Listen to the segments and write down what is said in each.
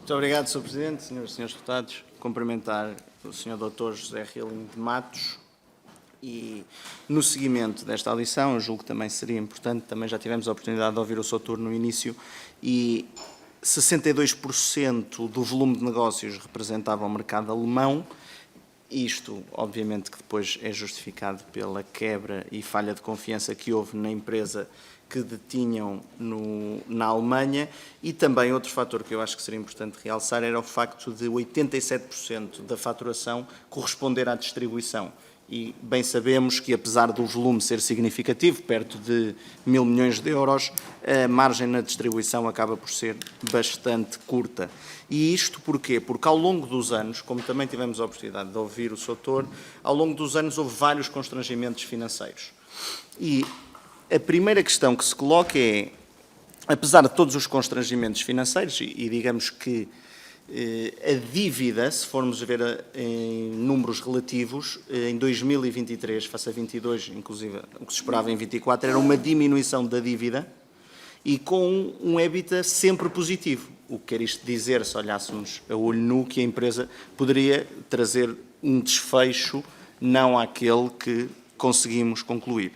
Muito obrigado, Sr. Presidente, Senhoras e Senhores Deputados. Cumprimentar o Sr. Dr. José Realinho de Matos e, no seguimento desta audição, eu julgo que também seria importante, também já tivemos a oportunidade de ouvir o Sr. no início, e 62% do volume de negócios representava o mercado alemão. Isto, obviamente, que depois é justificado pela quebra e falha de confiança que houve na empresa que detinham na Alemanha, e também outro fator que eu acho que seria importante realçar era o facto de 87% da faturação corresponder à distribuição. E bem sabemos que, apesar do volume ser significativo, perto de 1.000 milhões de euros, a margem na distribuição acaba por ser bastante curta. E isto porquê? Porque ao longo dos anos, como também tivemos a oportunidade de ouvir o Sr. ao longo dos anos houve vários constrangimentos financeiros. E a primeira questão que se coloca é, apesar de todos os constrangimentos financeiros, e digamos que a dívida, se formos ver em números relativos, em 2023, face a 22, inclusive o que se esperava em 24, era uma diminuição da dívida e com um EBITDA sempre positivo. O que quer isto dizer, se olhássemos a olho nu, que a empresa poderia trazer um desfecho não àquele que conseguimos concluir.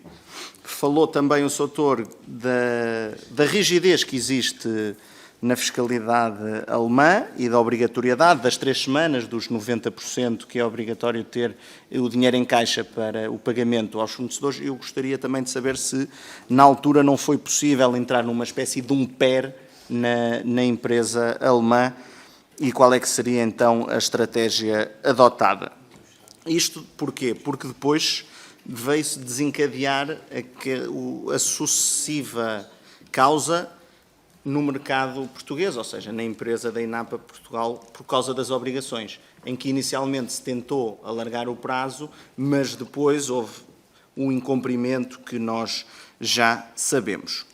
Falou também o Sr. da rigidez que existe na fiscalidade alemã e da obrigatoriedade das 3 semanas, dos 90% que é obrigatório ter o dinheiro em caixa para o pagamento aos fornecedores. Eu gostaria também de saber se, na altura, não foi possível entrar numa espécie de um PER na empresa alemã e qual é que seria, então, a estratégia adotada. Isto porquê? Porque depois veio-se desencadear a sucessiva causa no mercado português, ou seja, na empresa da INAPA Portugal, por causa das obrigações, em que inicialmente se tentou alargar o prazo, mas depois houve um incumprimento que nós já sabemos.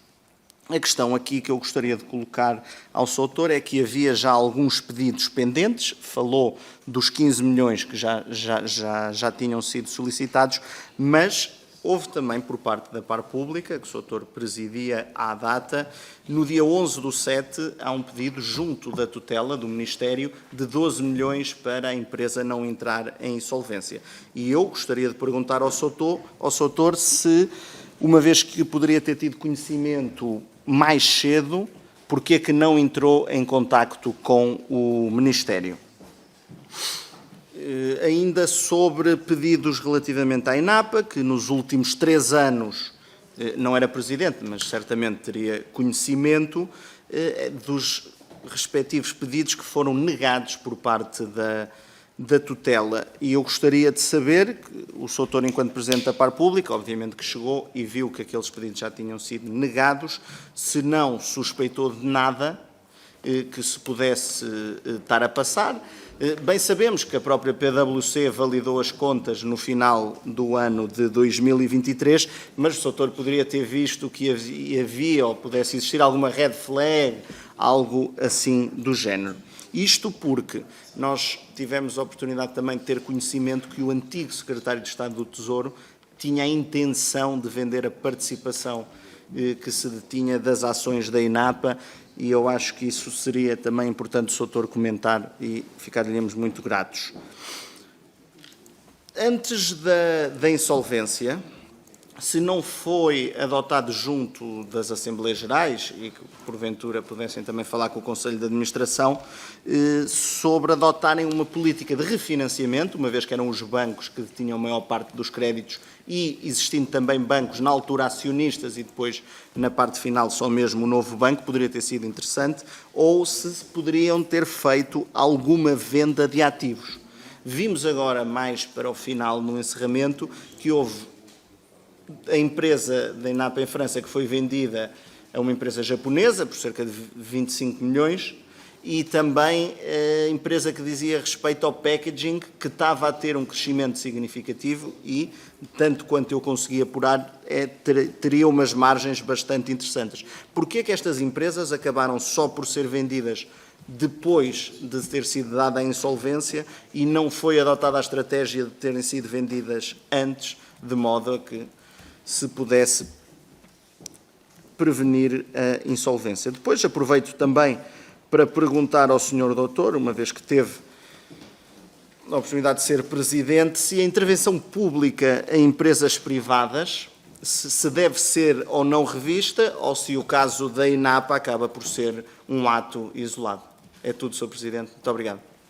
A questão aqui que eu gostaria de colocar ao Sr. é que havia já alguns pedidos pendentes, falou dos 15 milhões que já tinham sido solicitados, mas houve também por parte da Par Pública, que o Sr. presidia à data, no dia 11/7 há um pedido junto da tutela do Ministério de 12 milhões para a empresa não entrar em insolvência. E eu gostaria de perguntar ao Sr. se, uma vez que poderia ter tido conhecimento mais cedo, porque é que não entrou em contacto com o Ministério. Ainda sobre pedidos relativamente à INAPA, que nos últimos 3 anos não era presidente, mas certamente teria conhecimento dos respectivos pedidos que foram negados por parte da tutela. E eu gostaria de saber, o Sr. enquanto Presidente da Par Pública, obviamente que chegou e viu que aqueles pedidos já tinham sido negados, se não suspeitou de nada que se pudesse estar a passar. Bem sabemos que a própria PwC validou as contas no final do ano de 2023, mas o Sr. poderia ter visto que havia ou pudesse existir alguma red flag, algo assim do género. Isto porque nós tivemos a oportunidade também de ter conhecimento que o antigo Secretário de Estado do Tesouro tinha a intenção de vender a participação que se detinha das ações da INAPA, e eu acho que isso seria também importante o Sr. comentar e ficaríamos muito gratos. Antes da insolvência, se não foi adotado junto das Assembleias Gerais, e que porventura pudessem também falar com o Conselho de Administração, sobre adotarem uma política de refinanciamento, uma vez que eram os bancos que detinham a maior parte dos créditos e existindo também bancos na altura acionistas e depois na parte final só mesmo o novo banco, poderia ter sido interessante, ou se poderiam ter feito alguma venda de ativos. Vimos agora, mais para o final, no encerramento, que houve a empresa da INAPA em França que foi vendida a uma empresa japonesa por cerca de 25 milhões e também a empresa que dizia respeito ao packaging, que estava a ter um crescimento significativo e, tanto quanto eu consegui apurar, teria umas margens bastante interessantes. Porquê é que estas empresas acabaram só por ser vendidas depois de ter sido dada a insolvência e não foi adotada a estratégia de terem sido vendidas antes, de modo a que se pudesse prevenir a insolvência? Depois aproveito também para perguntar ao Sr. Doutor, uma vez que teve a oportunidade de ser Presidente, se a intervenção pública em empresas privadas se deve ser ou não revista, ou se o caso da INAPA acaba por ser um ato isolado. É tudo, Sr. Presidente. Muito obrigado.